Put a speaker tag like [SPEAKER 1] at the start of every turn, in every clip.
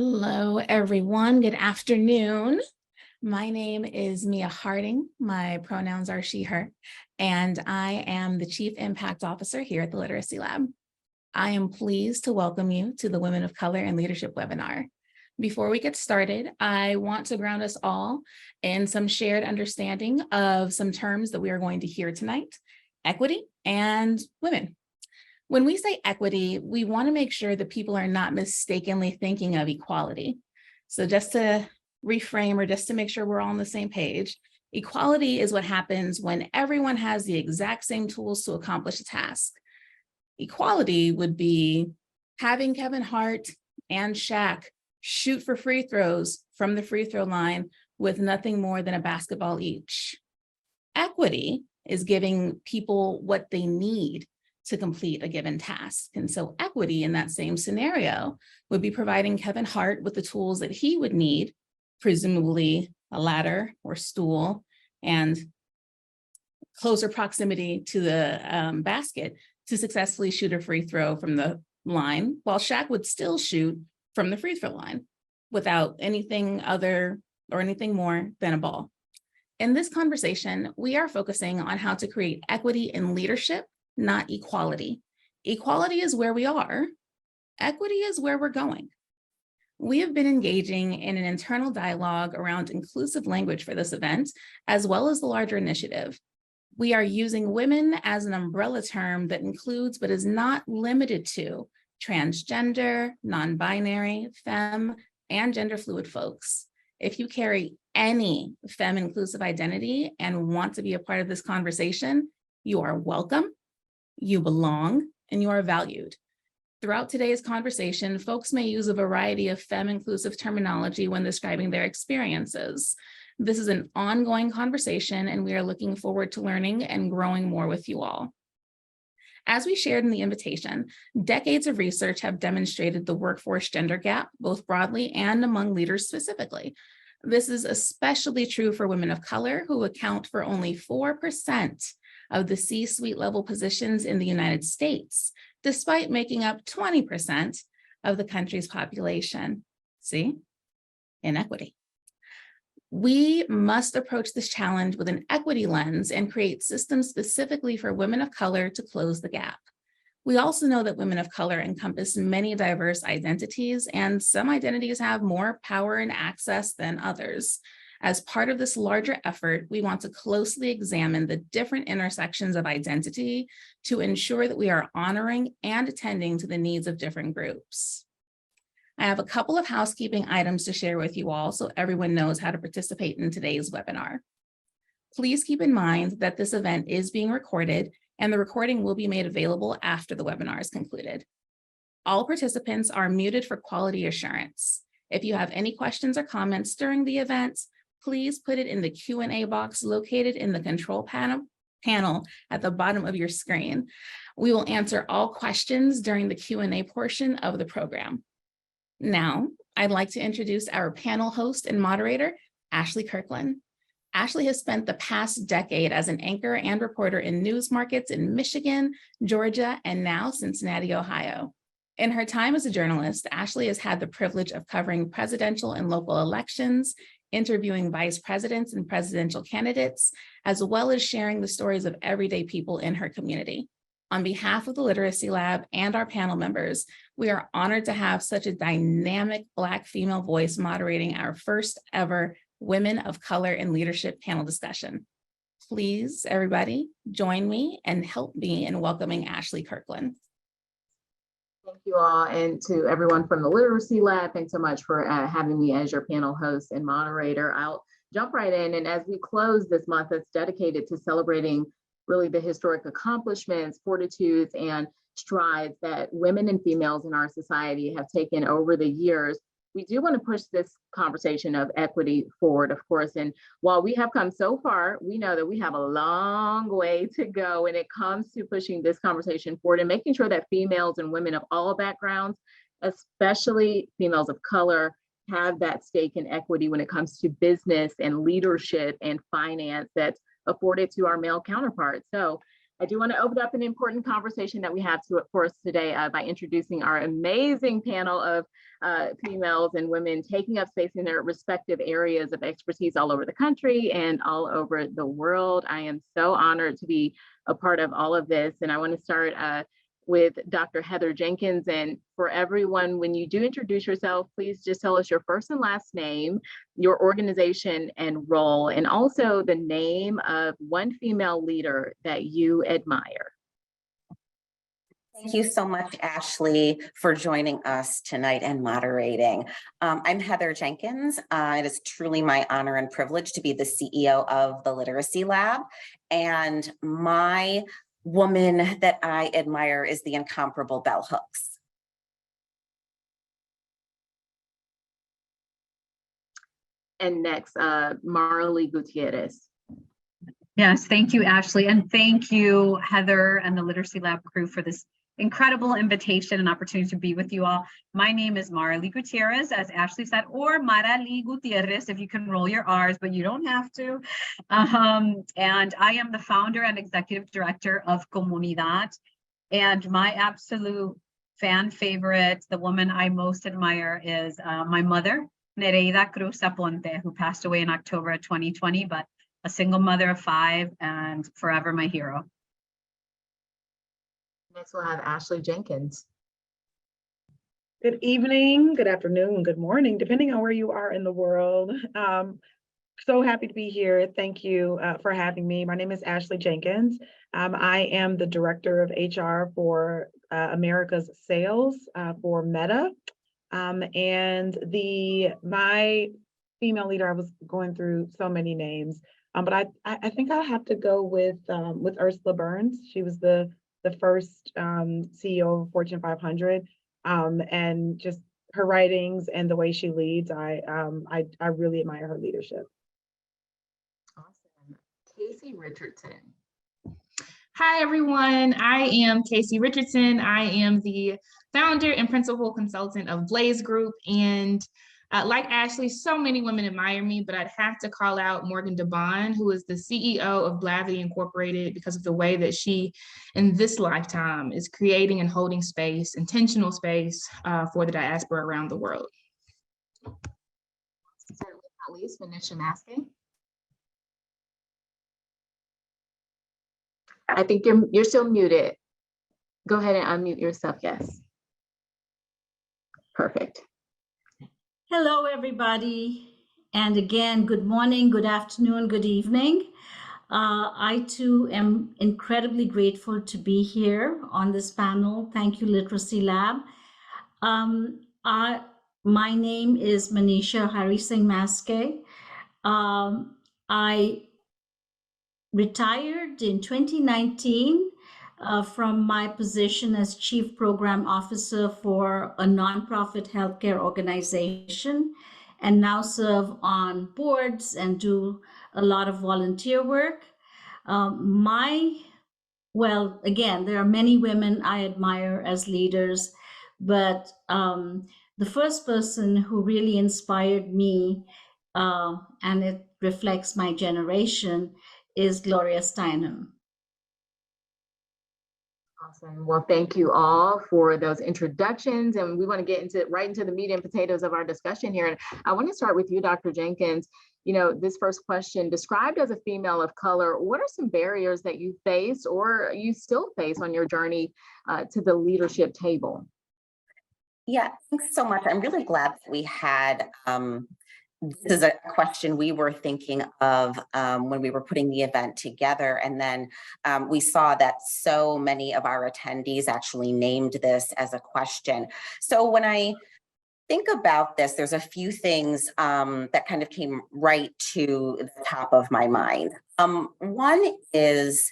[SPEAKER 1] Hello, everyone. Good afternoon. My name is Mia Harding. My pronouns are she, her, and I am the Chief Impact Officer here at the Literacy Lab. I am pleased to welcome you to the Women of Color and Leadership webinar. Before we get started, I want to ground us all in some shared understanding of some terms that we are going to hear tonight: equity and women. When we say equity, we want to make sure that people are not mistakenly thinking of equality. So just to reframe, or just to make sure we're all on the same page, equality is what happens when everyone has the exact same tools to accomplish a task. Equality would be having Kevin Hart and Shaq shoot for free throws from the free throw line with nothing more than a basketball each. Equity is giving people what they need to complete a given task. And so equity in that same scenario would be providing Kevin Hart with the tools that he would need, presumably a ladder or stool and closer proximity to the basket to successfully shoot a free throw from the line, while Shaq would still shoot from the free throw line without anything other or anything more than a ball. In this conversation, we are focusing on how to create equity in leadership, not equality. Equality is where we are. Equity is where we're going. We have been engaging in an internal dialogue around inclusive language for this event, as well as the larger initiative. We are using women as an umbrella term that includes, but is not limited to, transgender, non-binary, femme, and gender fluid folks. If you carry any femme inclusive identity and want to be a part of this conversation, you are welcome, you belong, and you are valued. Throughout today's conversation, folks may use a variety of femme inclusive terminology when describing their experiences. This is an ongoing conversation, and we are looking forward to learning and growing more with you all. As we shared in the invitation, decades of research have demonstrated the workforce gender gap, both broadly and among leaders specifically. This is especially true for women of color, who account for only 4% of the C-suite level positions in the United States, despite making up 20% of the country's population. See? Inequity. We must approach this challenge with an equity lens and create systems specifically for women of color to close the gap. We also know that women of color encompass many diverse identities, and some identities have more power and access than others. As part of this larger effort, we want to closely examine the different intersections of identity to ensure that we are honoring and attending to the needs of different groups. I have a couple of housekeeping items to share with you all so everyone knows how to participate in today's webinar. Please keep in mind that this event is being recorded, and the recording will be made available after the webinar is concluded. All participants are muted for quality assurance. If you have any questions or comments during the event, please put it in the Q&A box located in the control panel at the bottom of your screen. We will answer all questions during the Q&A portion of the program. Now, I'd like to introduce our panel host and moderator, Ashley Kirkland. Ashley has spent the past decade as an anchor and reporter in news markets in Michigan, Georgia, and now Cincinnati, Ohio. In her time as a journalist, Ashley has had the privilege of covering presidential and local elections, interviewing vice presidents and presidential candidates, as well as sharing the stories of everyday people in her community. On behalf of the Literacy Lab and our panel members, we are honored to have such a dynamic Black female voice moderating our first ever Women of Color in Leadership panel discussion. Please, everybody, join me and help me in welcoming Ashley Kirkland.
[SPEAKER 2] Thank you all, and to everyone from the Literacy Lab, thanks so much for having me as your panel host and moderator. I'll jump right in, and as we close this month that's dedicated to celebrating really the historic accomplishments, fortitudes, and strides that women and females in our society have taken over the years, we do want to push this conversation of equity forward, of course. And while we have come so far, we know that we have a long way to go when it comes to pushing this conversation forward and making sure that females and women of all backgrounds, especially females of color, have that stake in equity when it comes to business and leadership and finance that's afforded to our male counterparts. So I do want to open up an important conversation that we have for us today by introducing our amazing panel of females and women taking up space in their respective areas of expertise all over the country and all over the world. I am so honored to be a part of all of this. And I want to start with Dr. Heather Jenkins. And for everyone, when you do introduce yourself, please just tell us your first and last name, your organization and role, and also the name of one female leader that you admire.
[SPEAKER 3] Thank you so much, Ashley, for joining us tonight and moderating. I'm Heather Jenkins. It is truly my honor and privilege to be the CEO of the Literacy Lab. And my woman that I admire is the incomparable Bell Hooks.
[SPEAKER 2] And next, Marley Gutierrez.
[SPEAKER 4] Yes, thank you, Ashley. And thank you, Heather and the Literacy Lab crew for this incredible invitation and opportunity to be with you all. My name is Marley Gutierrez, as Ashley said, or Maralí Gutierrez, if you can roll your R's, but you don't have to. And I am the founder and executive director of Comunidad. And my absolute fan favorite, the woman I most admire, is my mother, Nereida Cruz Aponte, who passed away in October of 2020, but a single mother of 5 and forever my hero.
[SPEAKER 2] Next, we'll have Ashley Jenkins.
[SPEAKER 5] Good evening, good afternoon, good morning, depending on where you are in the world. So happy to be here. Thank you for having me. My name is Ashley Jenkins. I am the director of HR for America's Sales for Meta. And my female leader, I was going through so many names, but I think I'll have to go with Ursula Burns. She was the first CEO of Fortune 500, and just her writings and the way she leads, I really admire her leadership.
[SPEAKER 2] Awesome. Casey Richardson.
[SPEAKER 6] Hi, everyone. I am Casey Richardson. I am the founder and principal consultant of Blaze Group. And like Ashley, so many women admire me, but I'd have to call out Morgan DeBond, who is the CEO of Blavity Incorporated, because of the way that she, in this lifetime, is creating and holding space, intentional space for the diaspora around the world.
[SPEAKER 2] Certainly not least, Manisha Maskey. I think you're still muted. Go ahead and unmute yourself, yes. Perfect.
[SPEAKER 7] Hello, everybody. And again, good morning, good afternoon, good evening. I too am incredibly grateful to be here on this panel. Thank you, Literacy Lab. My name is Manisha Hari Singh Maskey. I retired in 2019 from my position as Chief Program Officer for a nonprofit healthcare organization, and now serve on boards and do a lot of volunteer work. Again, there are many women I admire as leaders, but the first person who really inspired me, and it reflects my generation, is Gloria Steinem.
[SPEAKER 2] Awesome. Well, thank you all for those introductions. And we want to get right into the meat and potatoes of our discussion here. And I want to start with you, Dr. Jenkins. You know, this first question, described as a female of color, what are some barriers that you faced or you still face on your journey to the leadership table?
[SPEAKER 3] Yeah, thanks so much. I'm really glad that we had this is a question we were thinking of when we were putting the event together. And then we saw that so many of our attendees actually named this as a question. So when I think about this, there's a few things that kind of came right to the top of my mind. One is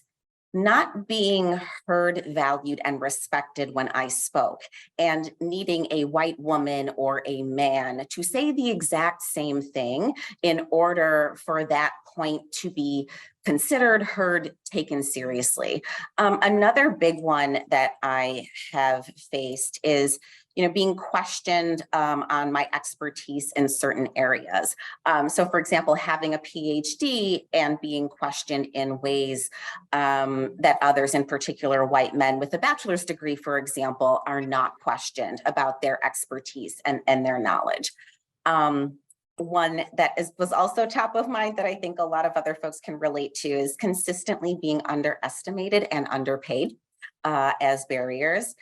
[SPEAKER 3] not being heard, valued, and respected when I spoke, and needing a white woman or a man to say the exact same thing in order for that point to be considered, heard, taken seriously. Another big one that I have faced is, being questioned on my expertise in certain areas. So for example, having a PhD and being questioned in ways that others, in particular white men with a bachelor's degree, for example, are not questioned about their expertise and their knowledge. One that was also top of mind that I think a lot of other folks can relate to is consistently being underestimated and underpaid as barriers.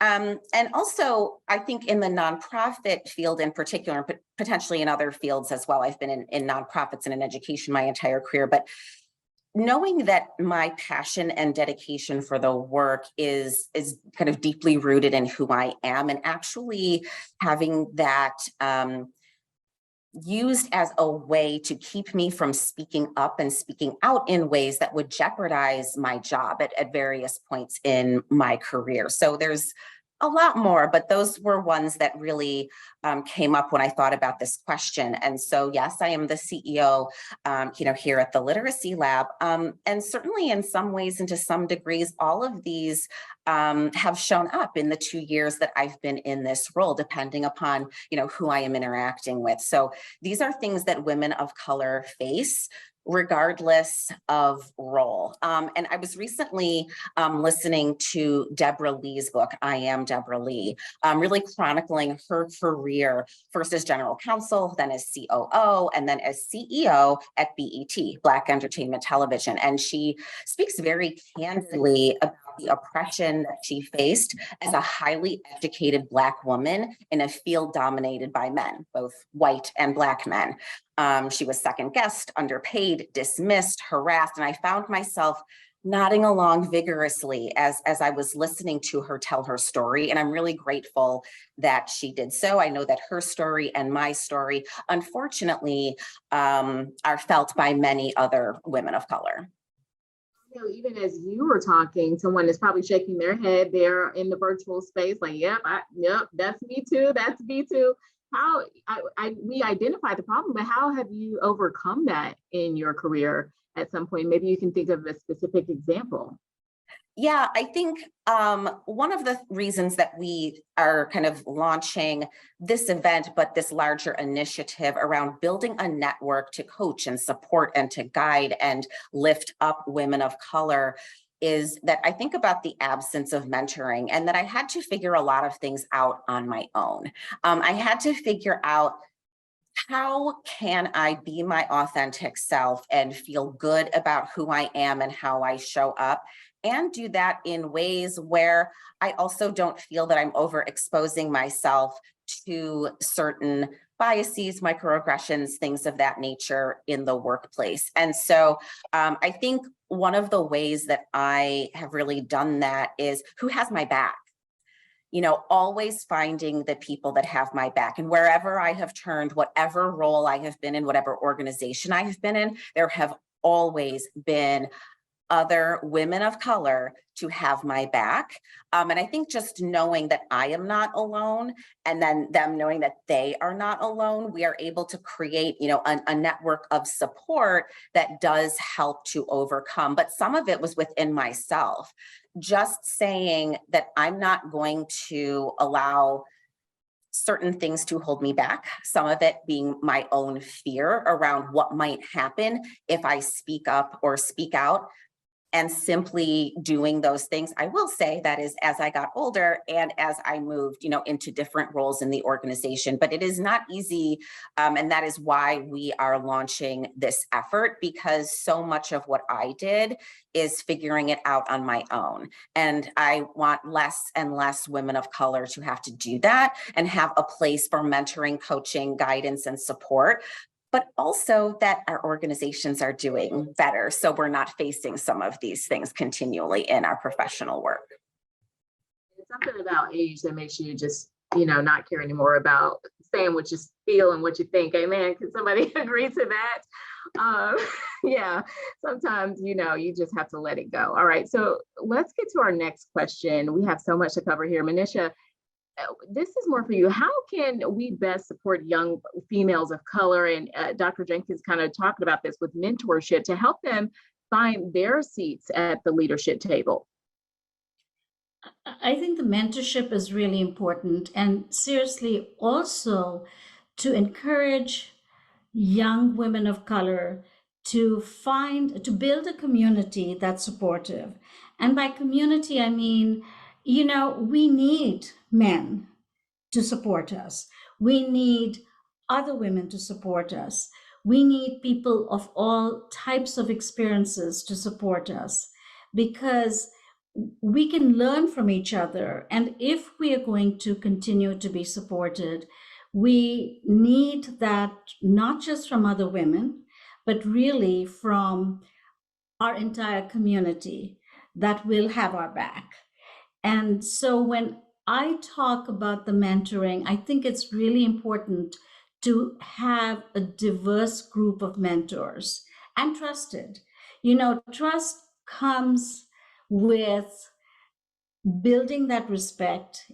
[SPEAKER 3] And also, I think in the nonprofit field in particular, but potentially in other fields as well, I've been in nonprofits and in education my entire career, but knowing that my passion and dedication for the work is kind of deeply rooted in who I am, and actually having that used as a way to keep me from speaking up and speaking out in ways that would jeopardize my job at various points in my career. So there's a lot more, but those were ones that really came up when I thought about this question. And so, yes, I am the CEO, here at the Literacy Lab. And certainly in some ways and to some degrees, all of these have shown up in the 2 years that I've been in this role, depending upon, who I am interacting with. So these are things that women of color face regardless of role. And I was recently listening to Deborah Lee's book, I Am Deborah Lee, really chronicling her career, first as general counsel, then as COO, and then as CEO at BET, Black Entertainment Television. And she speaks very candidly about the oppression that she faced as a highly educated Black woman in a field dominated by men, both white and Black men. She was second guessed, underpaid, dismissed, harassed, and I found myself nodding along vigorously as I was listening to her tell her story. And I'm really grateful that she did so. I know that her story and my story, unfortunately, are felt by many other women of color.
[SPEAKER 2] Even as you were talking, someone is probably shaking their head there in the virtual space, like, yep, that's me too, that's me too. How we identify the problem, but how have you overcome that in your career at some point? Maybe you can think of a specific example.
[SPEAKER 3] Yeah, I think one of the reasons that we are kind of launching this event, but this larger initiative around building a network to coach and support and to guide and lift up women of color is that I think about the absence of mentoring, and that I had to figure a lot of things out on my own. I had to figure out, how can I be my authentic self and feel good about who I am and how I show up, and do that in ways where I also don't feel that I'm overexposing myself to certain biases, microaggressions, things of that nature in the workplace. And so I think one of the ways that I have really done that is who has my back. Always finding the people that have my back. And wherever I have turned, whatever role I have been in, whatever organization I have been in, there have always been other women of color to have my back. And I think just knowing that I am not alone, and then them knowing that they are not alone, we are able to create, a network of support that does help to overcome. But some of it was within myself. Just saying that I'm not going to allow certain things to hold me back, some of it being my own fear around what might happen if I speak up or speak out, and simply doing those things. I will say that is as I got older and as I moved, into different roles in the organization, but it is not easy. And that is why we are launching this effort, because so much of what I did is figuring it out on my own. And I want less and less women of color to have to do that and have a place for mentoring, coaching, guidance, and support, but also that our organizations are doing better, so we're not facing some of these things continually in our professional work.
[SPEAKER 2] It's something about age that makes you just, not care anymore about saying what you feel and what you think. Amen. Can somebody agree to that? Yeah, sometimes, you just have to let it go. All right, so let's get to our next question. We have so much to cover here. Manisha, this is more for you. How can we best support young females of color? And Dr. Jenkins kind of talked about this with mentorship to help them find their seats at the leadership table.
[SPEAKER 7] I think the mentorship is really important, and seriously, also to encourage young women of color to build a community that's supportive. And by community, I mean, we need men to support us. We need other women to support us. We need people of all types of experiences to support us, because we can learn from each other. And if we are going to continue to be supported, we need that not just from other women, but really from our entire community that will have our back. And so when I talk about the mentoring, I think it's really important to have a diverse group of mentors and trusted. Trust comes with building that respect.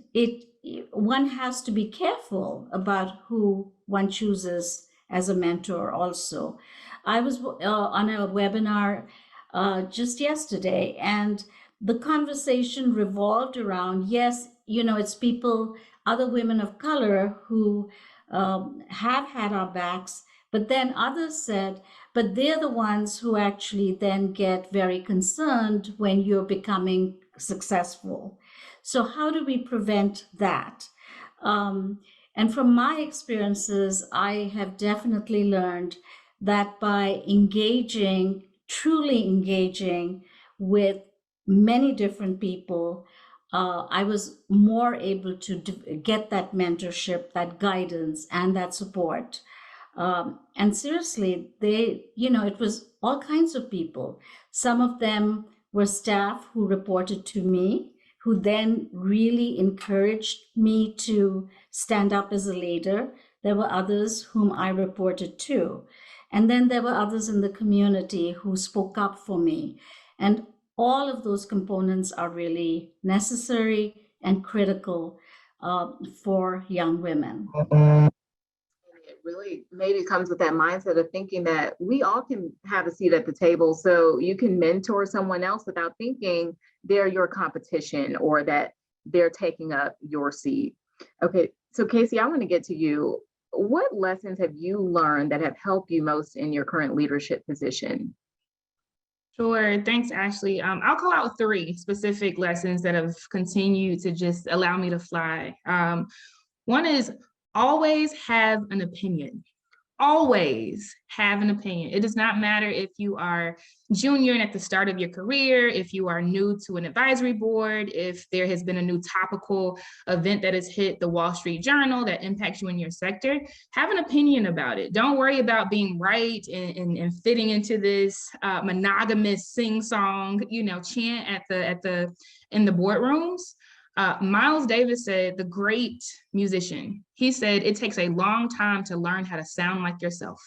[SPEAKER 7] One has to be careful about who one chooses as a mentor also. I was on a webinar just yesterday, and the conversation revolved around, yes, it's people, other women of color who have had our backs, but then others said, but they're the ones who actually then get very concerned when you're becoming successful. So how do we prevent that? And from my experiences, I have definitely learned that by truly engaging with many different people, I was more able to get that mentorship, that guidance, and that support. And seriously, it was all kinds of people. Some of them were staff who reported to me, who then really encouraged me to stand up as a leader. There were others whom I reported to. And then there were others in the community who spoke up for me. And all of those components are really necessary and critical for young women.
[SPEAKER 2] It really maybe comes with that mindset of thinking that we all can have a seat at the table. So you can mentor someone else without thinking they're your competition or that they're taking up your seat. Okay, so Casey, I want to get to you. What lessons have you learned that have helped you most in your current leadership position?
[SPEAKER 6] Sure. Thanks, Ashley. I'll call out 3 specific lessons that have continued to just allow me to fly. One is always have an opinion. Always have an opinion. It does not matter if you are junior and at the start of your career, if you are new to an advisory board, if there has been a new topical event that has hit the Wall Street Journal that impacts you in your sector, have an opinion about it. Don't worry about being right and fitting into this monogamous sing-song, chant in the boardrooms. Miles Davis said, the great musician, he said, it takes a long time to learn how to sound like yourself.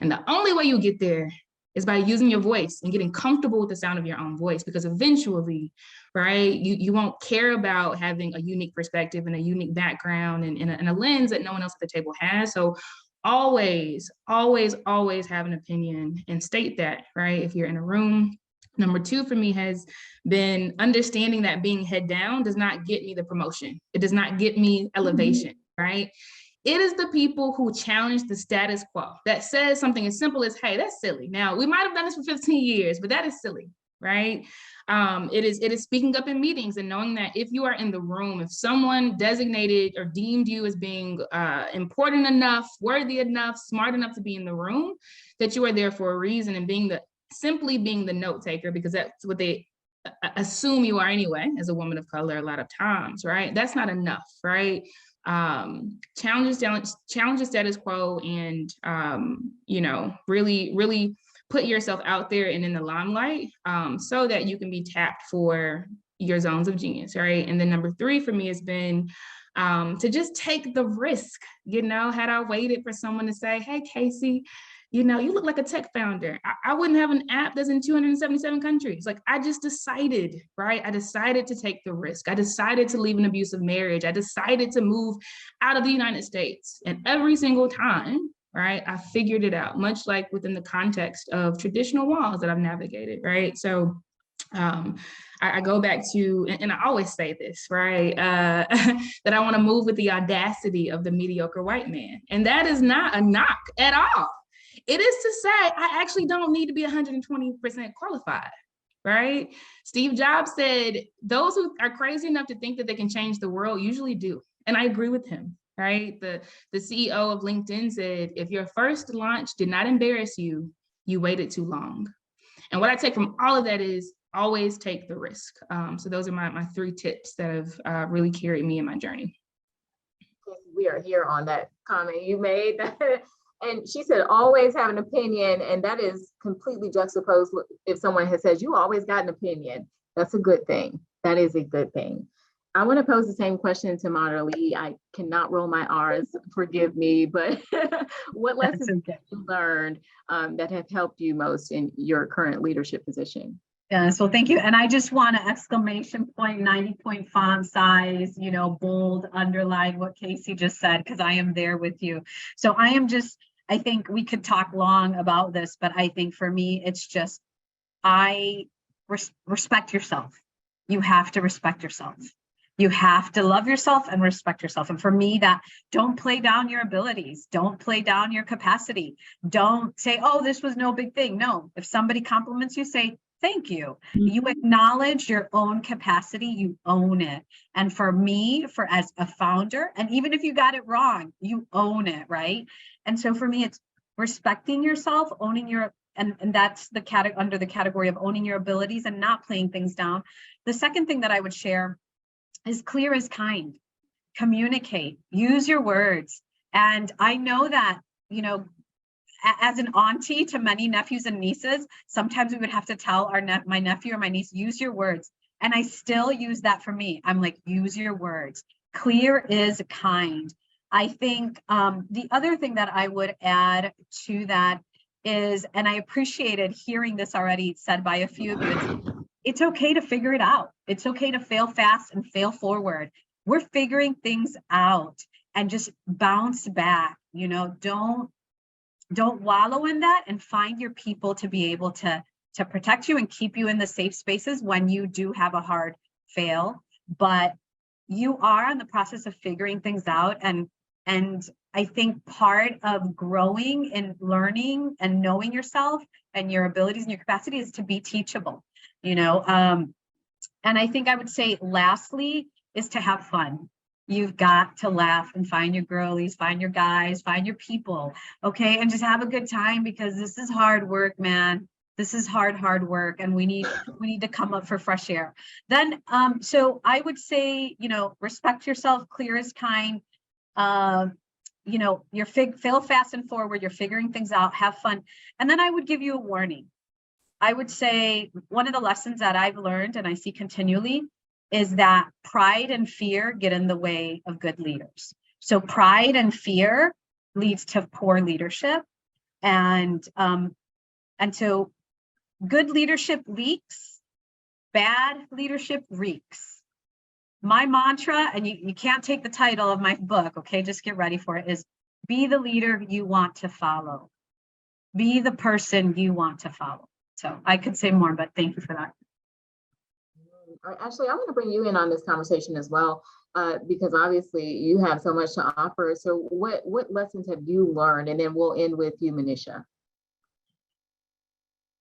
[SPEAKER 6] And the only way you get there is by using your voice and getting comfortable with the sound of your own voice, because eventually, right, you won't care about having a unique perspective and a unique background and a lens that no one else at the table has. So always, always, always have an opinion and state that, right, if you're in a room. Number 2 for me has been understanding that being head down does not get me the promotion. It does not get me elevation, right? It is the people who challenge the status quo that says something as simple as, hey, that's silly. Now, we might have done this for 15 years, but that is silly, right? It is speaking up in meetings and knowing that if you are in the room, if someone designated or deemed you as being important enough, worthy enough, smart enough to be in the room, that you are there for a reason, and simply being the note taker, because that's what they assume you are anyway, as a woman of color a lot of times, right? That's not enough, right? Challenge the status quo and, really, really put yourself out there and in the limelight so that you can be tapped for your zones of genius, right? And then number 3 for me has been to just take the risk. Had I waited for someone to say, hey, Casey, you look like a tech founder, I wouldn't have an app that's in 277 countries. Like, I just decided, right? I decided to take the risk. I decided to leave an abusive marriage. I decided to move out of the United States. And every single time, right, I figured it out, much like within the context of traditional walls that I've navigated, right? So I go back to, and I always say this, right? That I want to move with the audacity of the mediocre white man. And that is not a knock at all. It is to say, I actually don't need to be 120% qualified, right? Steve Jobs said, those who are crazy enough to think that they can change the world usually do. And I agree with him, right? The CEO of LinkedIn said, if your first launch did not embarrass you, you waited too long. And what I take from all of that is always take the risk. So those are my 3 tips that have really carried me in my journey.
[SPEAKER 2] We are here on that comment you made. And she said, always have an opinion. And that is completely juxtaposed if someone has said, you always got an opinion. That's a good thing. That is a good thing. I want to pose the same question to Marley. I cannot roll my R's, forgive me, but what lessons have you learned that have helped you most in your current leadership position?
[SPEAKER 4] Yeah, so thank you. And I just want an exclamation point, 90-point font size, you know, bold, underline what Casey just said, because I am there with you. So I think we could talk long about this, but I think for me, it's just, respect yourself. You have to respect yourself. You have to love yourself and respect yourself. And for me, that don't play down your abilities. Don't play down your capacity. Don't say, oh, this was no big thing. No, if somebody compliments you, say, thank you. You acknowledge your own capacity, you own it. And for me, as a founder, and even if you got it wrong, you own it, right? And so for me, it's respecting yourself, owning your, and that's the under the category of owning your abilities and not playing things down. The second thing that I would share is clear as kind. Communicate, use your words. And I know that, you know, as an auntie to many nephews and nieces, sometimes we would have to tell my nephew or my niece, use your words. And I still use that for me. I'm like, use your words. Clear is kind. I think the other thing that I would add to that is, and I appreciated hearing this already said by a few of you, it's okay to figure it out. It's okay to fail fast and fail forward. We're figuring things out and just bounce back. You know, don't wallow in that, and find your people to be able to protect you and keep you in the safe spaces when you do have a hard fail. But you are in the process of figuring things out. And I think part of growing and learning and knowing yourself and your abilities and your capacity is to be teachable, you know. And I think I would say lastly is to have fun. You've got to laugh and find your girlies, find your guys, find your people, okay? And just have a good time, because this is hard work, man. This is hard work, and we need to come up for fresh air. Then, so I would say, you know, respect yourself, clear as kind. You know, you're fail fast and forward, you're figuring things out, have fun. And then I would give you a warning. I would say one of the lessons that I've learned and I see continually is that pride and fear get in the way of good leaders. So pride and fear leads to poor leadership. And so good leadership leaks, bad leadership reeks. My mantra, and you can't take the title of my book, okay, just get ready for it, is be the leader you want to follow. Be the person you want to follow. So I could say more, but thank you for that.
[SPEAKER 2] Ashley, I want to bring you in on this conversation as well, because obviously you have so much to offer. So what lessons have you learned? And then we'll end with you, Manisha.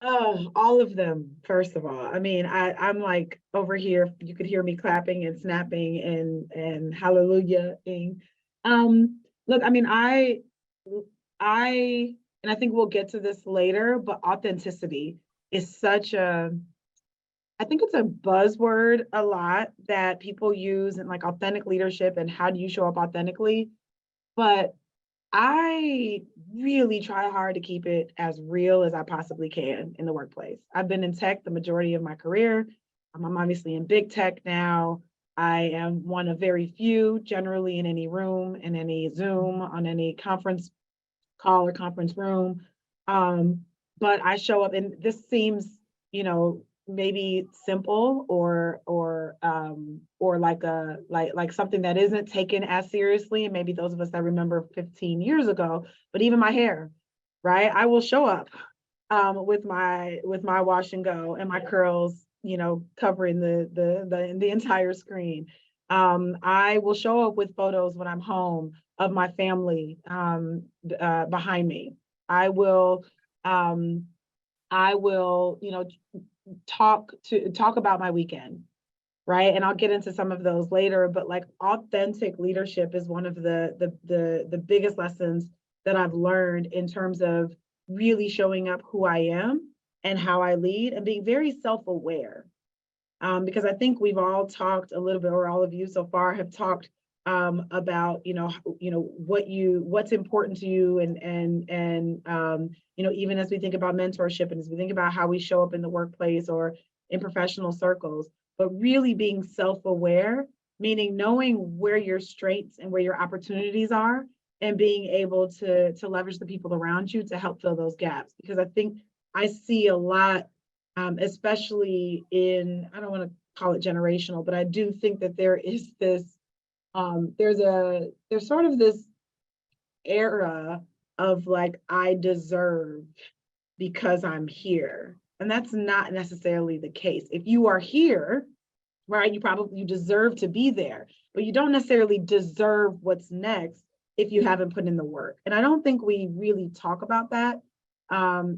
[SPEAKER 5] Oh, all of them, first of all. I mean, I'm like over here, you could hear me clapping and snapping and hallelujah-ing. Look, I mean, and I think we'll get to this later, but authenticity is such a, I think it's a buzzword a lot that people use, and like authentic leadership and how do you show up authentically? But I really try hard to keep it as real as I possibly can in the workplace. I've been in tech the majority of my career. I'm obviously in big tech now. I am one of very few, generally in any room, in any Zoom, on any conference call or conference room. But I show up, and this seems, you know, maybe simple or like something that isn't taken as seriously, and maybe those of us that remember 15 years ago, but even my hair, right? I will show up with my wash and go and my curls covering the entire screen. I will show up with photos when I'm home of my family behind me. I will, talk about my weekend, right? And I'll get into some of those later, but like authentic leadership is one of the biggest lessons that I've learned in terms of really showing up who I am and how I lead and being very self-aware. Because I think we've all talked a little bit, or all of you so far have talked about, what's important to you, and even as we think about mentorship and as we think about how we show up in the workplace or in professional circles, but really being self-aware, meaning knowing where your strengths and where your opportunities are, and being able to leverage the people around you to help fill those gaps. Because I think I see a lot, especially in, I don't want to call it generational, but I do think that there is this, there's sort of this era of like, I deserve because I'm here. And that's not necessarily the case. If you are here, right, you deserve to be there, but you don't necessarily deserve what's next if you haven't put in the work. And I don't think we really talk about that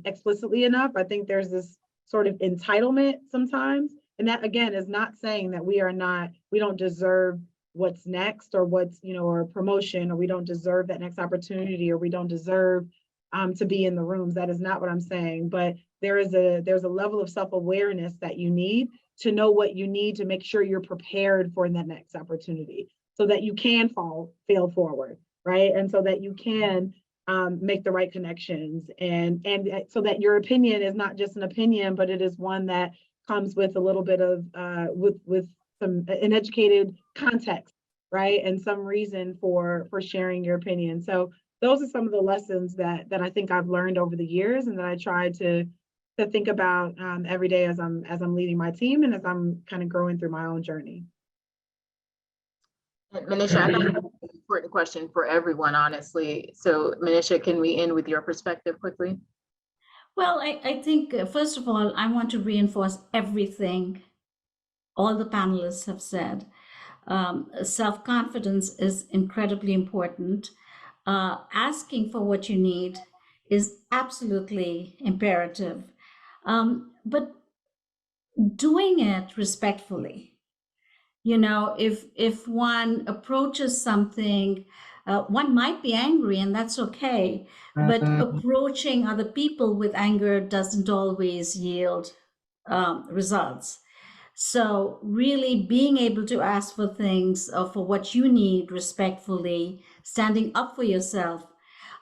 [SPEAKER 5] explicitly enough. I think there's this sort of entitlement sometimes. And that, again, is not saying that we don't deserve what's next, or or promotion, or we don't deserve that next opportunity, or we don't deserve to be in the rooms. That is not what I'm saying. But there's a level of self-awareness that you need to know what you need to make sure you're prepared for that next opportunity, so that you can fail forward, right? And so that you can make the right connections, and so that your opinion is not just an opinion, but it is one that comes with a little bit of with an educated context, right? And some reason for sharing your opinion. So those are some of the lessons that I think I've learned over the years, and that I try to think about every day as I'm leading my team and as I'm kind of growing through my own journey.
[SPEAKER 2] Manisha, I think that's an important question for everyone, honestly. So Manisha, can we end with your perspective quickly?
[SPEAKER 7] Well, I think, first of all, I want to reinforce everything all the panelists have said. Self-confidence is incredibly important. Asking for what you need is absolutely imperative. But doing it respectfully. If one approaches something, one might be angry, and that's okay. But approaching other people with anger doesn't always yield results. So really being able to ask for things, for what you need respectfully, standing up for yourself,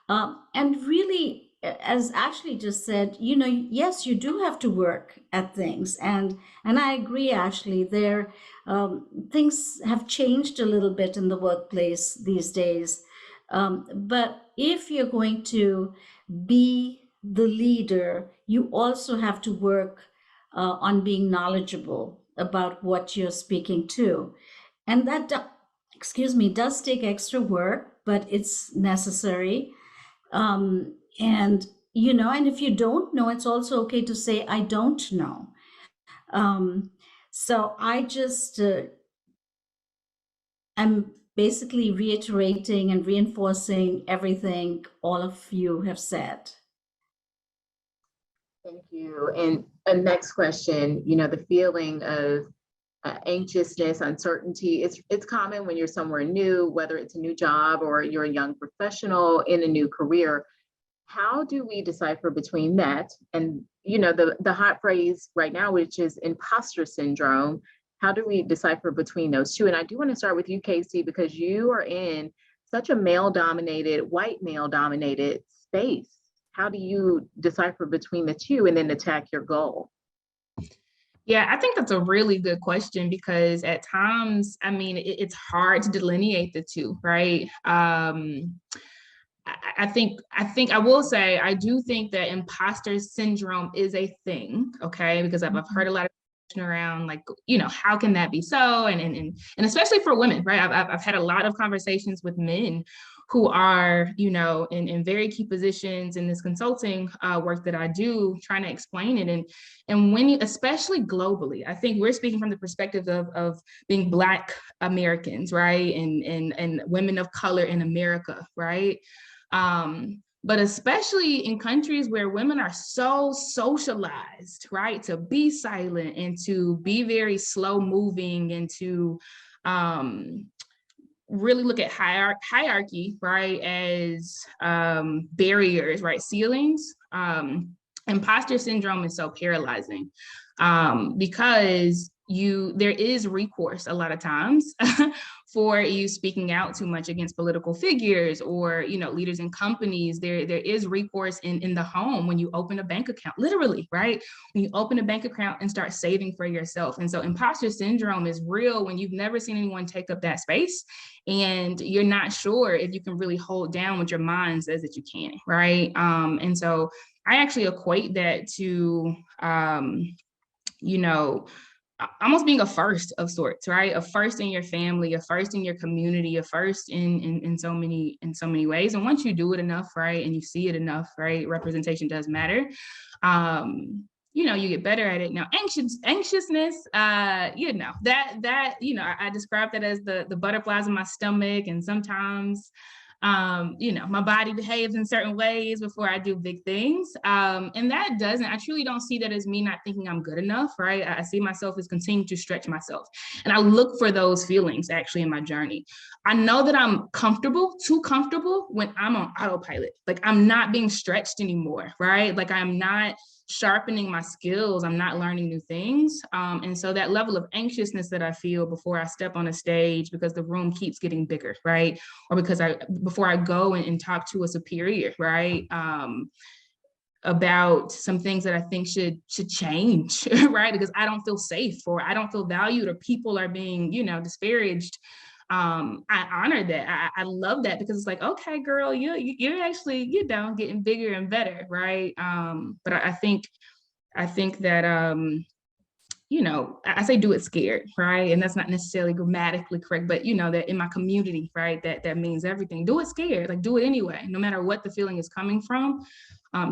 [SPEAKER 7] and really, as Ashley just said, yes, you do have to work at things, and I agree, Ashley. Things have changed a little bit in the workplace these days, but if you're going to be the leader, you also have to work on being knowledgeable about what you're speaking to, and that does take extra work, but it's necessary. And if you don't know, it's also okay to say, I don't know. So I just, I'm basically reiterating and reinforcing everything all of you have said.
[SPEAKER 2] Thank you. And a next question, the feeling of anxiousness, uncertainty, it's common when you're somewhere new, whether it's a new job or you're a young professional in a new career. How do we decipher between that and, the hot phrase right now, which is imposter syndrome? How do we decipher between those two? And I do want to start with you, Casey, because you are in such a white male dominated space. How do you decipher between the two and then attack your goal?
[SPEAKER 6] Yeah, I think that's a really good question, because at times, it's hard to delineate the two, right? I think I will say, I do think that imposter syndrome is a thing, okay? Because I've heard a lot of around, like, how can that be so? And especially for women, right? I've had a lot of conversations with men who are, you know, in very key positions in this consulting work that I do, trying to explain it. And when you, especially globally, I think we're speaking from the perspective of being Black Americans, right? And women of color in America, right? But especially in countries where women are so socialized, right, to be silent and to be very slow moving and to really look at hierarchy, right, as barriers, right, ceilings. Imposter syndrome is so paralyzing because there is recourse a lot of times for you speaking out too much against political figures or, you know, leaders in companies. There is recourse in the home when you open a bank account, literally, right? When you open a bank account and start saving for yourself. And so imposter syndrome is real when you've never seen anyone take up that space and you're not sure if you can really hold down what your mind says that you can, right? And so I actually equate that to, you know, almost being a first of sorts, right? A first in your family, a first in your community, a first in so many ways. And once you do it enough, right, and you see it enough, right, representation does matter. You know, you get better at it. Now, anxiousness, you know, that you know, I describe that as the butterflies in my stomach, and sometimes you know, my body behaves in certain ways before I do big things. And that I truly don't see that as me not thinking I'm good enough, right? I see myself as continuing to stretch myself. And I look for those feelings actually in my journey. I know that I'm too comfortable when I'm on autopilot. Like I'm not being stretched anymore, right? Like I'm not sharpening my skills. I'm not learning new things. And so that level of anxiousness that I feel before I step on a stage because the room keeps getting bigger, right? Or because before I go and talk to a superior, right? About some things that I think should change, right? Because I don't feel safe or I don't feel valued or people are being, you know, disparaged. I honor that. I love that because it's like, okay, girl, you're actually, you know, getting bigger and better, right? But I think that, you know, I say do it scared, right? And that's not necessarily grammatically correct, but you know, that in my community, right, that means everything. Do it scared, like do it anyway, no matter what the feeling is coming from.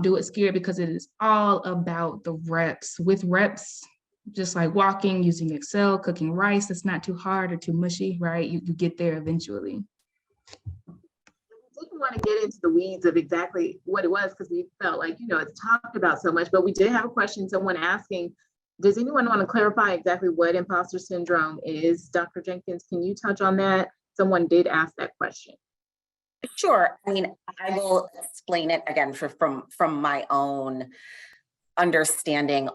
[SPEAKER 6] Do it scared because it is all about the reps. With reps, just like walking, using Excel, cooking rice, it's not too hard or too mushy, right? You get there eventually.
[SPEAKER 2] We didn't want to get into the weeds of exactly what it was because we felt like, you know, it's talked about so much, but we did have a question, someone asking, does anyone want to clarify exactly what imposter syndrome is? Dr. Jenkins, can you touch on that? Someone did ask that question.
[SPEAKER 3] Sure. I mean, I will explain it again from my own understanding.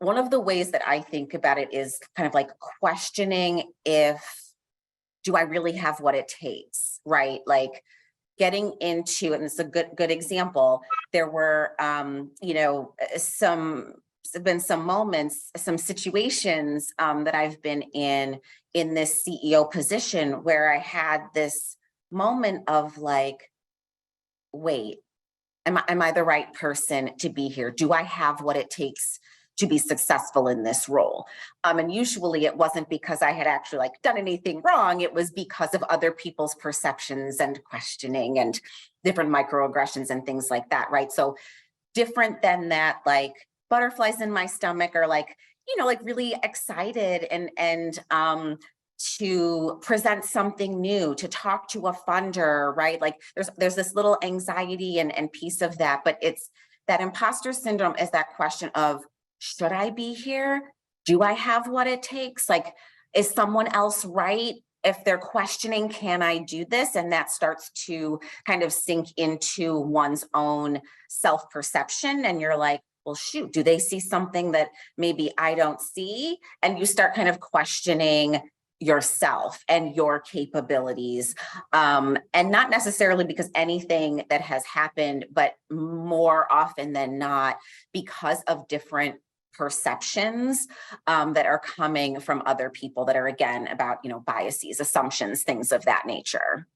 [SPEAKER 3] One of the ways that I think about it is kind of like questioning do I really have what it takes, right? Like getting into, and it's a good example. There were, you know, been some moments, some situations that I've been in this CEO position where I had this moment of like, wait, am I the right person to be here? Do I have what it takes to be successful in this role? And usually it wasn't because I had actually like done anything wrong. It was because of other people's perceptions and questioning and different microaggressions and things like that, right? So different than that, like butterflies in my stomach or like, you know, like really excited and to present something new, to talk to a funder, right? Like there's this little anxiety and piece of that, but it's that imposter syndrome is that question of, should I be here? Do I have what it takes? Like, is someone else right? If they're questioning, can I do this? And that starts to kind of sink into one's own self-perception. And you're like, well, shoot, do they see something that maybe I don't see? And you start kind of questioning yourself and your capabilities. And not necessarily because anything that has happened, but more often than not, because of different perceptions that are coming from other people that are, again, about, you know, biases, assumptions, things of that nature.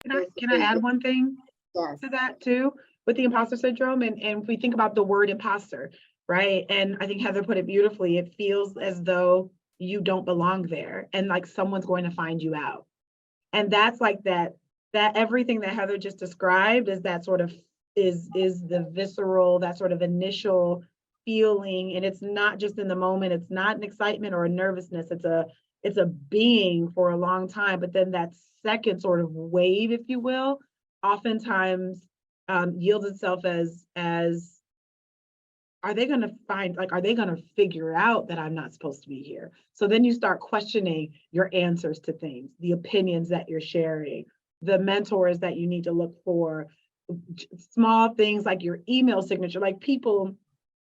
[SPEAKER 5] Can I add one thing
[SPEAKER 2] Yes.
[SPEAKER 5] to that too, with the imposter syndrome? And if we think about the word imposter, right? And I think Heather put it beautifully. It feels as though you don't belong there and like someone's going to find you out. And that's like that everything that Heather just described is that sort of is the visceral, that sort of initial feeling. And it's not just in the moment, it's not an excitement or a nervousness, it's a being for a long time. But then that second sort of wave, if you will, oftentimes yields itself as are they going to find, like, are they going to figure out that I'm not supposed to be here? So then you start questioning your answers to things, the opinions that you're sharing, the mentors that you need to look for, small things like your email signature. Like, people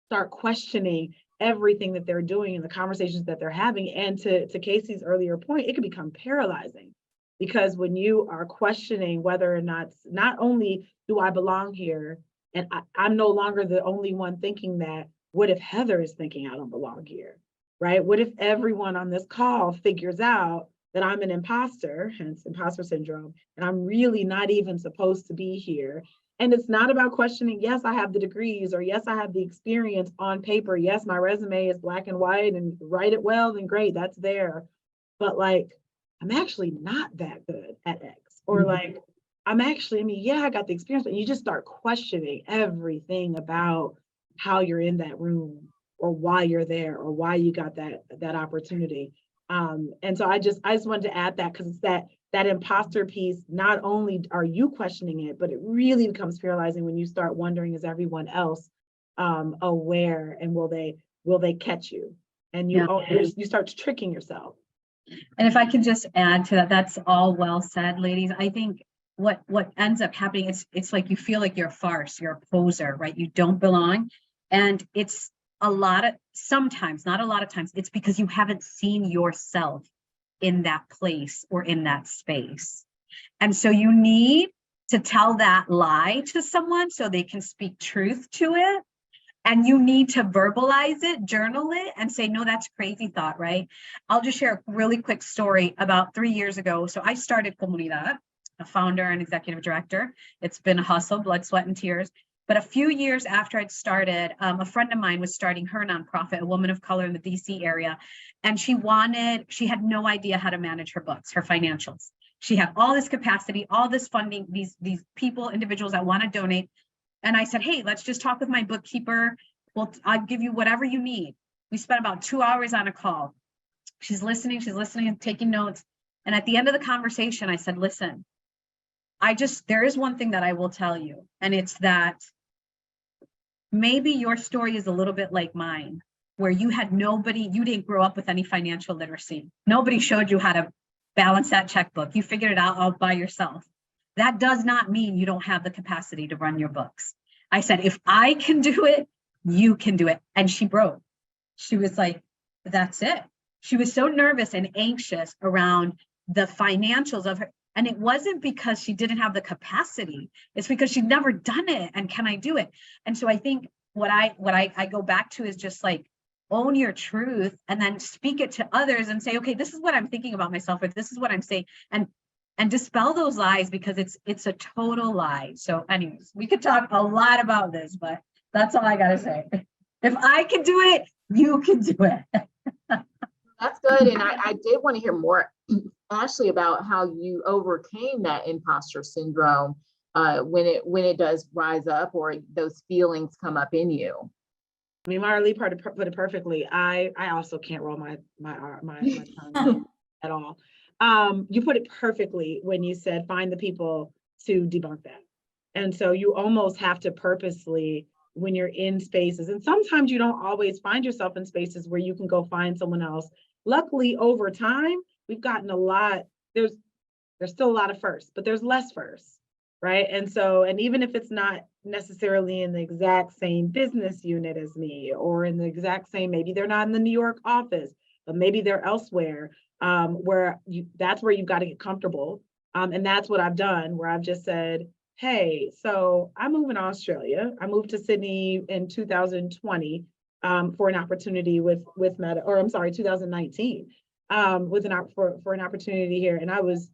[SPEAKER 5] start questioning everything that they're doing and the conversations that they're having. And to Casey's earlier point, it can become paralyzing, because when you are questioning whether or not only do I belong here, and I'm no longer the only one thinking that, what if Heather is thinking I don't belong here, right? What if everyone on this call figures out that I'm an imposter, hence imposter syndrome, and I'm really not even supposed to be here? And it's not about questioning, yes, I have the degrees, or yes, I have the experience on paper. Yes, my resume is black and white and write it well, then great, that's there. But like, I'm actually not that good at X, or like, I'm actually, I mean, yeah, I got the experience, but you just start questioning everything about how you're in that room, or why you're there, or why you got that opportunity. And so I just wanted to add that, because it's that imposter piece. Not only are you questioning it, but it really becomes paralyzing when you start wondering, is everyone else aware, and will they catch you? And you start tricking yourself.
[SPEAKER 4] And if I can just add to that, that's all well said, ladies. I think what ends up happening, it's like you feel like you're a farce, you're a poser, right? You don't belong. And it's sometimes, not a lot of times, it's because you haven't seen yourself in that place or in that space. And so you need to tell that lie to someone so they can speak truth to it. And you need to verbalize it, journal it, and say, no, that's crazy thought, right? I'll just share a really quick story. About 3 years ago, so I started Comunidad, a founder and executive director. It's been a hustle, blood, sweat, and tears. But a few years after I'd started, a friend of mine was starting her nonprofit, a woman of color in the DC area. And she had no idea how to manage her books, her financials. She had all this capacity, all this funding, these people, individuals that want to donate. And I said, hey, let's just talk with my bookkeeper. Well, I'll give you whatever you need. We spent about 2 hours on a call. She's listening and taking notes. And at the end of the conversation, I said, listen, there is one thing that I will tell you. And it's that maybe your story is a little bit like mine, where you didn't grow up with any financial literacy. Nobody showed you how to balance that checkbook. You figured it out all by yourself. That does not mean you don't have the capacity to run your books. I said, if I can do it, you can do it. And she broke. She was like, that's it. She was so nervous and anxious around the financials of her. And it wasn't because she didn't have the capacity. It's because she'd never done it. And can I do it? And so I think what I go back to is just like, own your truth, and then speak it to others and say, okay, this is what I'm thinking about myself, or this is what I'm saying. And dispel those lies, because it's a total lie. So anyways, we could talk a lot about this, but that's all I got to say. If I can do it, you can do it.
[SPEAKER 2] That's good. And I did want to hear more, Ashley, about how you overcame that imposter syndrome when it does rise up, or those feelings come up in you.
[SPEAKER 5] I mean, Marley put it perfectly. I also can't roll my tongue at all. You put it perfectly when you said, find the people to debunk that. And so you almost have to purposely, when you're in spaces, and sometimes you don't always find yourself in spaces where you can go find someone else. Luckily, over time, we've gotten a lot, there's still a lot of firsts, but there's less firsts, right? And so, and even if it's not necessarily in the exact same business unit as me, or in the exact same, maybe they're not in the New York office, but maybe they're elsewhere, that's where you've got to get comfortable. And that's what I've done, where I've just said, hey, so I'm moving to Australia. I moved to Sydney in 2020 for an opportunity with Meta, or I'm sorry, 2019, for an opportunity here. And I was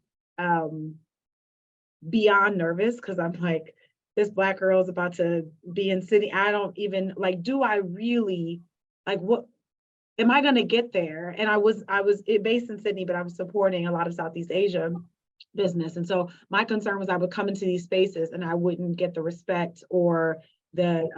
[SPEAKER 5] beyond nervous, because I'm like, this Black girl is about to be in Sydney. I don't even, like, do I really, like, what, am I going to get there? And I was based in Sydney, but I was supporting a lot of Southeast Asia. business. And so my concern was I would come into these spaces and I wouldn't get the respect or really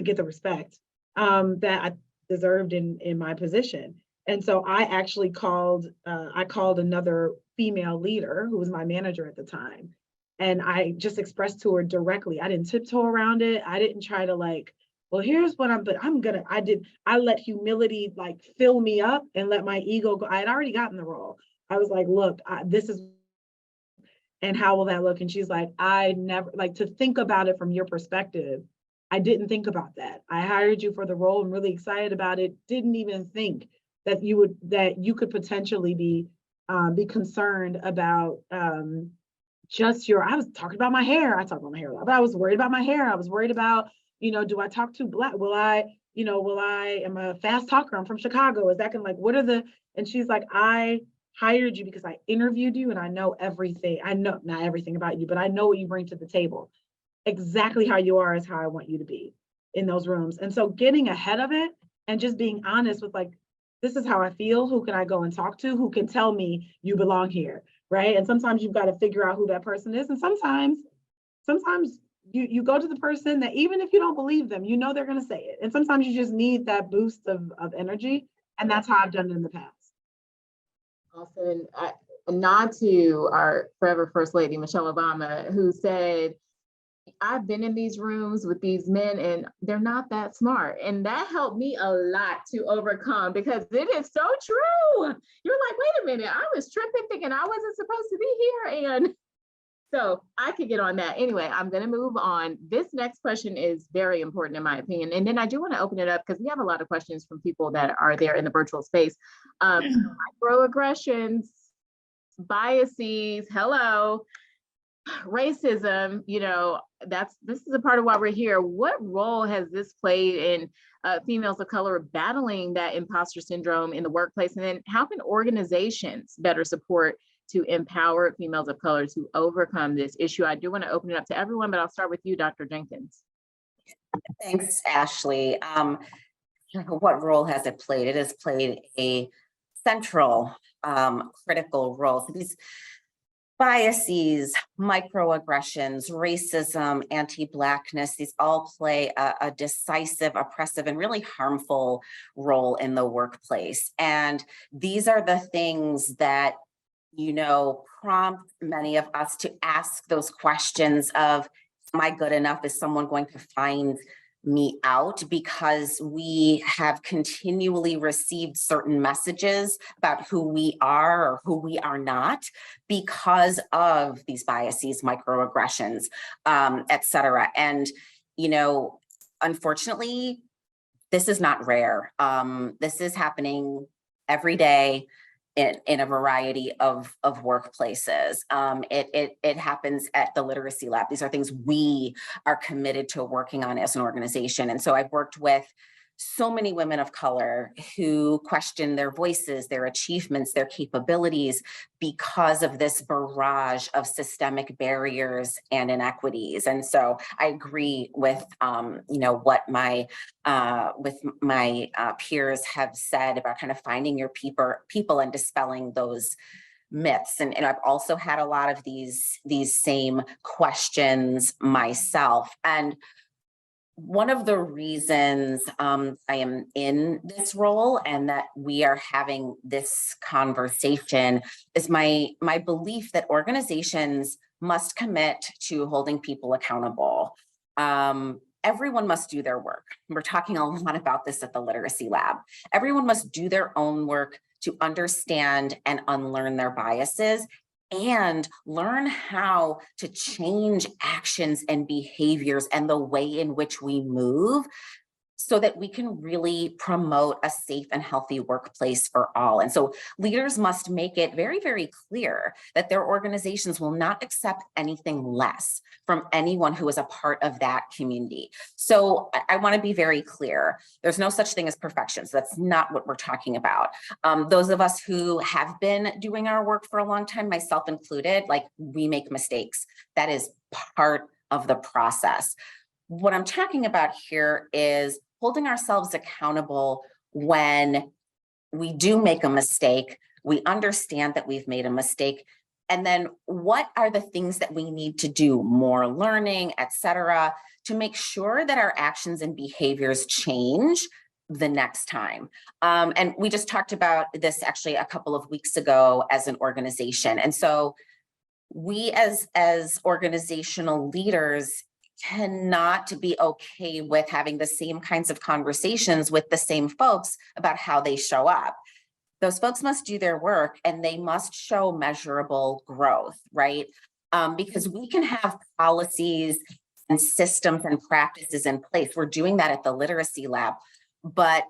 [SPEAKER 5] get the respect that I deserved in my position. And so I actually called another female leader who was my manager at the time. And I just expressed to her directly. I didn't tiptoe around it. I didn't try to like, well, here's what I let humility like fill me up and let my ego go. I had already gotten the role. I was like, look, this is, and how will that look? And she's like, I never, like, to think about it from your perspective, I didn't think about that. I hired you for the role. I'm really excited about it. Didn't even think that you could potentially be concerned about just I was talking about my hair. I talk about my hair a lot, but I was worried about my hair. I was worried about, do I talk too black? Am a fast talker? I'm from Chicago. Is that gonna and she's like, I hired you because I interviewed you and I know everything. I know not everything about you, but I know what you bring to the table. Exactly how you are is how I want you to be in those rooms. And so getting ahead of it and just being honest with like, this is how I feel. Who can I go and talk to? Who can tell me you belong here, right? And sometimes you've got to figure out who that person is. And sometimes you go to the person that even if you don't believe them, they're going to say it. And sometimes you just need that boost of energy. And that's how I've done it in the past.
[SPEAKER 2] Also, a nod to our forever First Lady, Michelle Obama, who said, I've been in these rooms with these men and they're not that smart. And that helped me a lot to overcome because it is so true. You're like, wait a minute, I was tripping thinking I wasn't supposed to be here. And so I could get on that. Anyway, I'm going to move on. This next question is very important in my opinion. And then I do want to open it up because we have a lot of questions from people that are there in the virtual space. Microaggressions, biases, hello, racism, this is a part of why we're here. What role has this played in females of color battling that imposter syndrome in the workplace? And then how can organizations better support to empower females of color to overcome this issue? I do want to open it up to everyone, but I'll start with you, Dr. Jenkins.
[SPEAKER 3] Thanks, Ashley. What role has it played? It has played a central, critical role. So these biases, microaggressions, racism, anti-Blackness, these all play a decisive, oppressive, and really harmful role in the workplace. And these are the things that, prompt many of us to ask those questions of, am I good enough? Is someone going to find me out? Because we have continually received certain messages about who we are or who we are not because of these biases, microaggressions, et cetera. And, unfortunately, this is not rare. This is happening every day in a variety of workplaces. It happens at the Literacy Lab. These are things we are committed to working on as an organization. And so I've worked with so many women of color who question their voices, their achievements, their capabilities because of this barrage of systemic barriers and inequities. And so I agree with what my peers have said about kind of finding your people and dispelling those myths. And I've also had a lot of these same questions myself. And one of the reasons I am in this role and that we are having this conversation is my belief that organizations must commit to holding people accountable. Everyone must do their work. We're talking a lot about this at the Literacy Lab. Everyone must do their own work to understand and unlearn their biases and learn how to change actions and behaviors and the way in which we move so that we can really promote a safe and healthy workplace for all. And so leaders must make it very, very clear that their organizations will not accept anything less from anyone who is a part of that community. So I want to be very clear. There's no such thing as perfection. So that's not what we're talking about. Those of us who have been doing our work for a long time, myself included, like we make mistakes. That is part of the process. What I'm talking about here is holding ourselves accountable when we do make a mistake, We understand that we've made a mistake. And then what are the things that we need to do, more learning, et cetera, to make sure that our actions and behaviors change the next time. And we just talked about this actually a couple of weeks ago as an organization. And so we as organizational leaders cannot be okay with having the same kinds of conversations with the same folks about how they show up. Those folks must do their work and they must show measurable growth, right? Because we can have policies and systems and practices in place. We're doing that at the Literacy Lab, but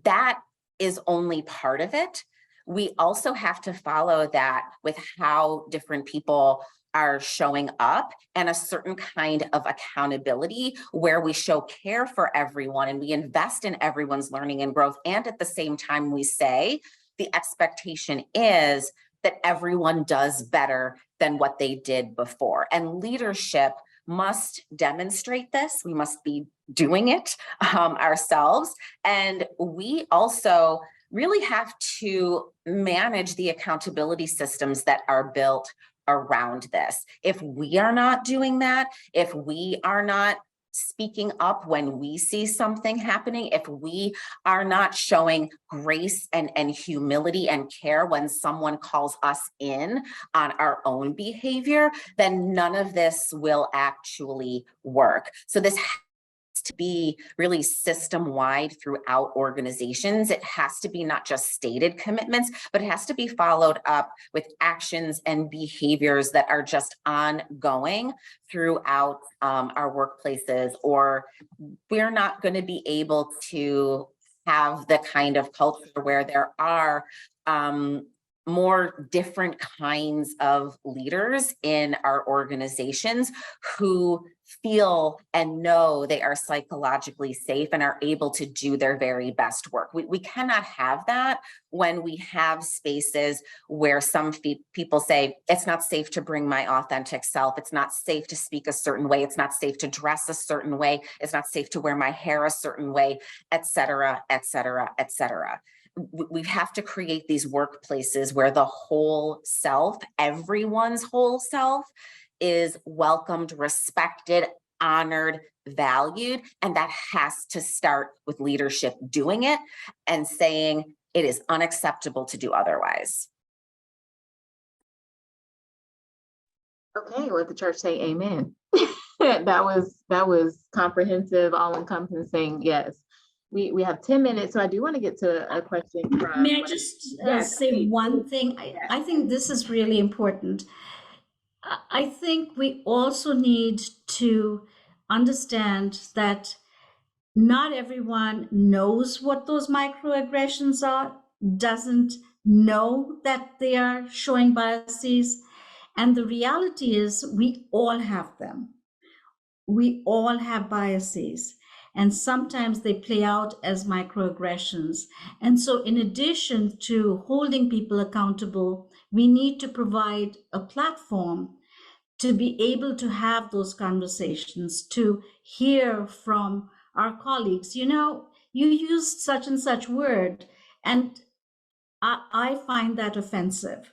[SPEAKER 3] that is only part of it. We also have to follow that with how different people are showing up and a certain kind of accountability where we show care for everyone and we invest in everyone's learning and growth. And at the same time, we say the expectation is that everyone does better than what they did before. And leadership must demonstrate this. We must be doing it ourselves. And we also really have to manage the accountability systems that are built around this. If we are not doing that, if we are not speaking up when we see something happening, if we are not showing grace and humility and care when someone calls us in on our own behavior, then none of this will actually work. So this to be really system-wide throughout organizations. It has to be not just stated commitments, but it has to be followed up with actions and behaviors that are just ongoing throughout our workplaces, or we're not going to be able to have the kind of culture where there are more different kinds of leaders in our organizations who feel and know they are psychologically safe and are able to do their very best work. We cannot have that when we have spaces where some people say, it's not safe to bring my authentic self. It's not safe to speak a certain way. It's not safe to dress a certain way. It's not safe to wear my hair a certain way, et cetera, et cetera, et cetera. We have to create these workplaces where the whole self, everyone's whole self, is welcomed, respected, honored, valued. And that has to start with leadership doing it and saying it is unacceptable to do otherwise.
[SPEAKER 2] Okay, let the church say amen. That was comprehensive, all-encompassing. Yes. We have 10 minutes, so I do want to get to a question from.
[SPEAKER 7] May I just
[SPEAKER 2] Yes,
[SPEAKER 7] say
[SPEAKER 2] please.
[SPEAKER 7] one thing? I think this is really important. I think we also need to understand that not everyone knows what those microaggressions are, doesn't know that they are showing biases. And the reality is we all have them. We all have biases. And sometimes they play out as microaggressions. And so in addition to holding people accountable, we need to provide a platform to be able to have those conversations, to hear from our colleagues, you used such and such word, and I find that offensive.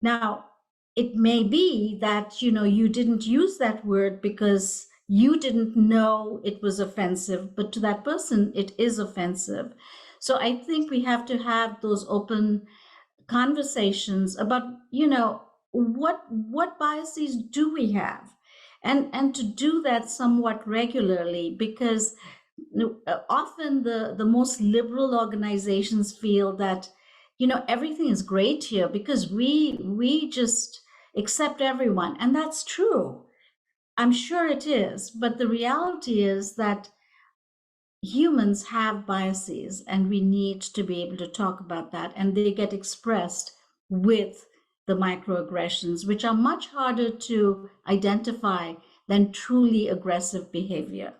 [SPEAKER 7] Now, it may be that, you didn't use that word because you didn't know it was offensive, but to that person, it is offensive. So I think we have to have those open conversations about, what biases do we have? And to do that somewhat regularly, because often the most liberal organizations feel that, everything is great here because we just accept everyone. And that's true. I'm sure it is. But the reality is that humans have biases and we need to be able to talk about that. And they get expressed with the microaggressions, which are much harder to identify than truly aggressive behavior.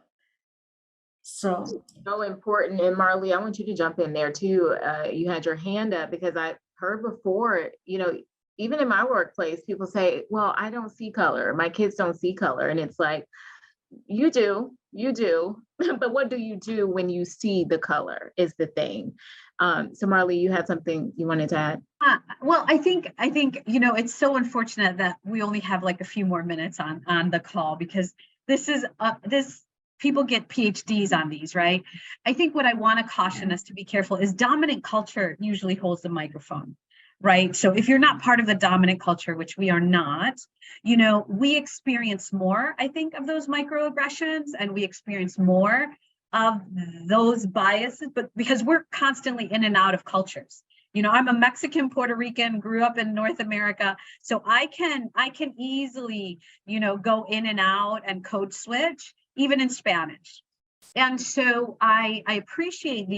[SPEAKER 7] So
[SPEAKER 2] important. And Marley, I want you to jump in there too. You had your hand up because I heard before, even in my workplace, people say, well, I don't see color. My kids don't see color. And it's like, You do, but what do you do when you see the color is the thing. So Marley, you had something you wanted to add?
[SPEAKER 4] Well, I think, it's so unfortunate that we only have like a few more minutes on the call, because this is, people get PhDs on these, right? I think what I want to caution us to be careful is dominant culture usually holds the microphone, right? So if you're not part of the dominant culture, which we are not, we experience more, I think, of those microaggressions, and we experience more of those biases, but because we're constantly in and out of cultures. I'm a Mexican Puerto Rican, grew up in North America, so I can easily, go in and out and code switch, even in Spanish. And so I appreciate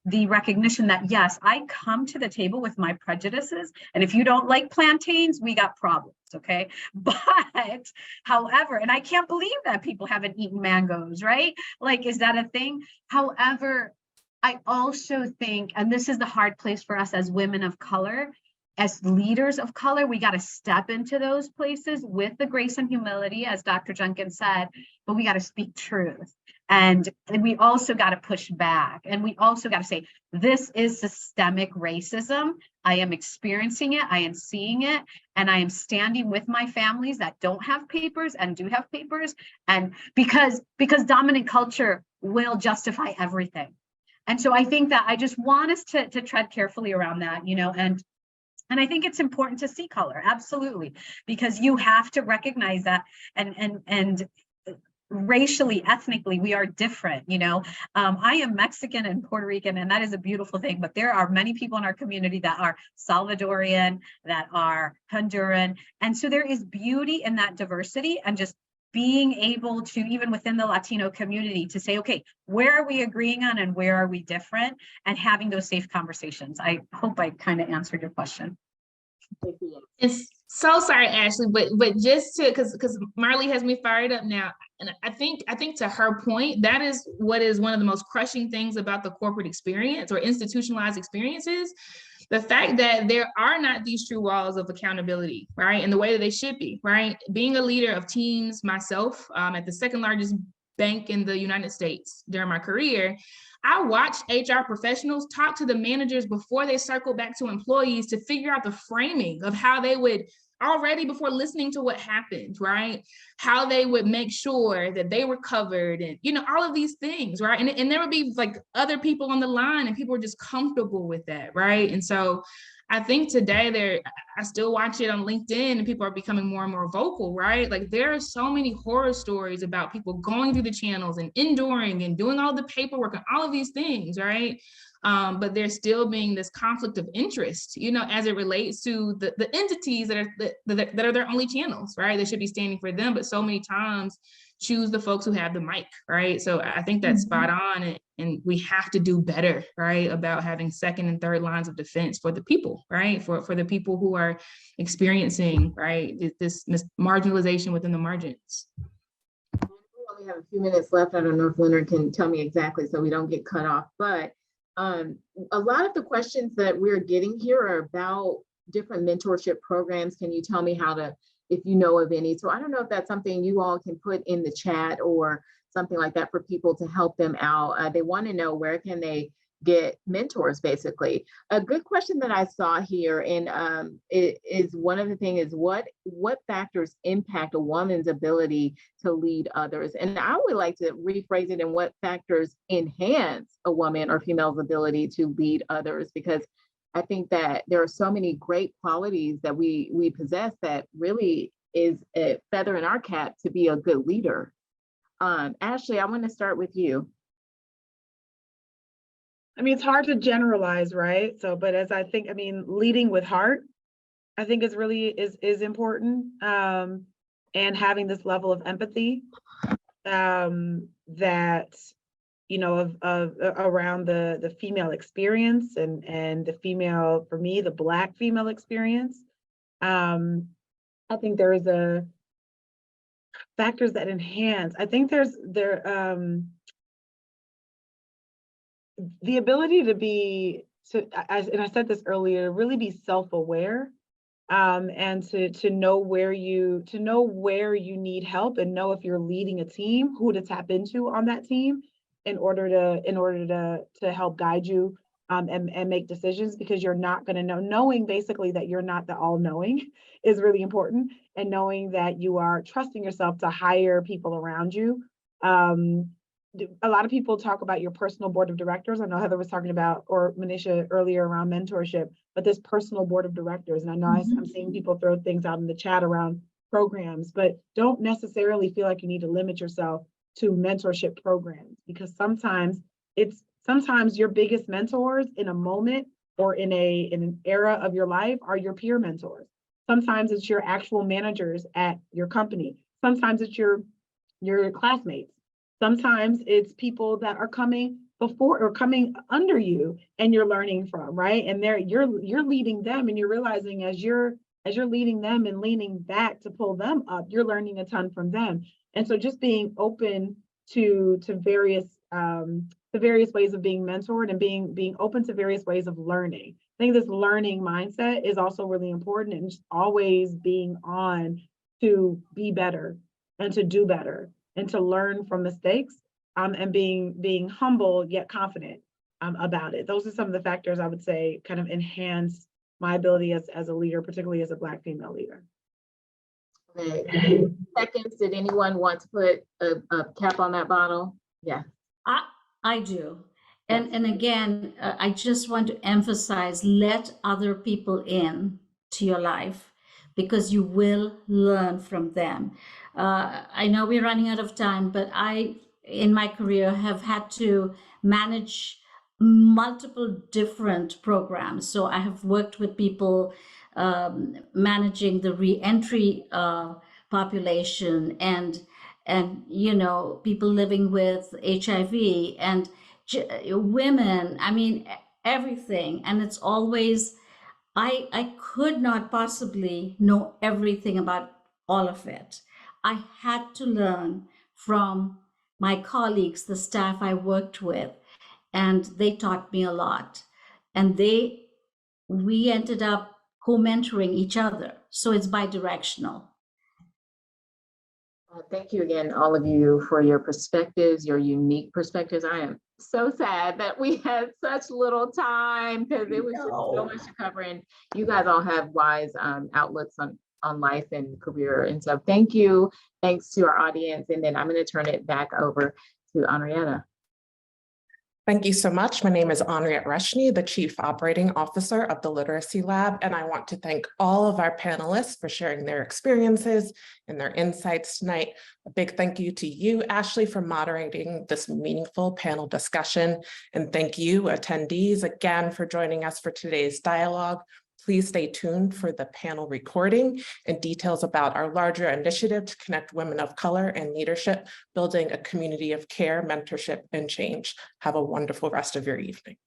[SPEAKER 4] the recognition that, yes, I come to the table with my prejudices, and if you don't like plantains, we got problems, okay? But however, and I can't believe that people haven't eaten mangoes, right? Like, is that a thing? However, I also think, and this is the hard place for us as women of color, as leaders of color, we got to step into those places with the grace and humility, as Dr. Jenkins said, but we got to speak truth. And we also got to push back. And we also got to say, this is systemic racism. I am experiencing it. I am seeing it. And I am standing with my families that don't have papers and do have papers. And because dominant culture will justify everything. And so I think that I just want us to tread carefully around that, and I think it's important to see color, absolutely, because you have to recognize that and racially, ethnically, we are different. I am Mexican and Puerto Rican, and that is a beautiful thing, but there are many people in our community that are Salvadorian, that are Honduran. And so there is beauty in that diversity, and just being able to, even within the Latino community, to say, okay, where are we agreeing on and where are we different, and having those safe conversations. I hope I kind of answered your question.
[SPEAKER 6] It's so sorry, Ashley, but just to, because Marley has me fired up now. And I think to her point, that is what is one of the most crushing things about the corporate experience or institutionalized experiences. The fact that there are not these true walls of accountability, right? In the way that they should be, right? Being a leader of teams myself, at the second largest bank in the United States during my career, I watched HR professionals talk to the managers before they circle back to employees to figure out the framing of how they would, already before listening to what happened, right? How they would make sure that they were covered, and all of these things, right? And there would be like other people on the line, and people were just comfortable with that, right? And so I think today I still watch it on LinkedIn, and people are becoming more and more vocal, right? Like, there are so many horror stories about people going through the channels and enduring and doing all the paperwork and all of these things, right? But there's still being this conflict of interest, as it relates to the entities that are their only channels, right? They should be standing for them, but so many times choose the folks who have the mic, right? So I think that's spot on, and we have to do better, right, about having second and third lines of defense for the people, right? For the people who are experiencing, right, this marginalization within the margins.
[SPEAKER 2] We only have a few minutes left. I don't know if Leonard can tell me exactly so we don't get cut off, but a lot of the questions that we're getting here are about different mentorship programs. Can you tell me if you know of any? So I don't know if that's something you all can put in the chat or something like that for people to help them out. They want to know, where can they get mentors, basically. A good question that I saw here, and it is one of the things is what factors impact a woman's ability to lead others? And I would like to rephrase it in what factors enhance a woman or female's ability to lead others, because I think that there are so many great qualities that we possess that really is a feather in our cap to be a good leader. Ashley, I want to start with you.
[SPEAKER 5] I mean, it's hard to generalize, right? So, but as I think, leading with heart, I think is really is important. And having this level of empathy that, of around the female experience and the female, for me, the Black female experience. I think there is factors that enhance. I think the ability to be, and I said this earlier, really be self-aware and to know where you need help and know if you're leading a team, who to tap into on that team in order to help guide you and make decisions, because you're not going to know. Knowing basically that you're not the all-knowing is really important, and knowing that you are trusting yourself to hire people around you. A lot of people talk about your personal board of directors. I know Heather was talking about, or Manisha earlier, around mentorship, but this personal board of directors. And I know I'm seeing people throw things out in the chat around programs, but don't necessarily feel like you need to limit yourself to mentorship programs, because sometimes your biggest mentors in a moment or in an era of your life are your peer mentors. Sometimes it's your actual managers at your company. Sometimes it's your classmates. Sometimes it's people that are coming before or coming under you and you're learning from, right? And you're leading them, and you're realizing as you're leading them and leaning back to pull them up, you're learning a ton from them. And so just being open to various ways of being mentored and being open to various ways of learning. I think this learning mindset is also really important, and just always being on to be better and to do better and to learn from mistakes, and being humble yet confident about it. Those are some of the factors I would say kind of enhance my ability as a leader, particularly as a Black female leader.
[SPEAKER 2] Okay. Seconds, did anyone want to put a cap on that bottle? Yeah.
[SPEAKER 7] I do. And again, I just want to emphasize, let other people in to your life, because you will learn from them. I know we're running out of time, but I, in my career, have had to manage multiple different programs. So I have worked with people managing the re-entry population, and people living with HIV, and women, I mean, everything. And it's always, I could not possibly know everything about all of it. I had to learn from my colleagues, the staff I worked with, and they taught me a lot. And we ended up co-mentoring each other. So it's bi-directional.
[SPEAKER 2] Thank you again, all of you, for your perspectives, your unique perspectives. I am so sad that we had such little time, because it was just so much to cover, and you guys all have wise outlooks on life and career. And so thank you. Thanks to our audience. And then I'm going to turn it back over to Henrietta.
[SPEAKER 8] Thank you so much. My name is Henriette Reshny, the Chief Operating Officer of the Literacy Lab, and I want to thank all of our panelists for sharing their experiences and their insights tonight. A big thank you to you, Ashley, for moderating this meaningful panel discussion, and thank you, attendees, again for joining us for today's dialogue. Please stay tuned for the panel recording and details about our larger initiative to connect women of color and leadership, building a community of care, mentorship, and change. Have a wonderful rest of your evening.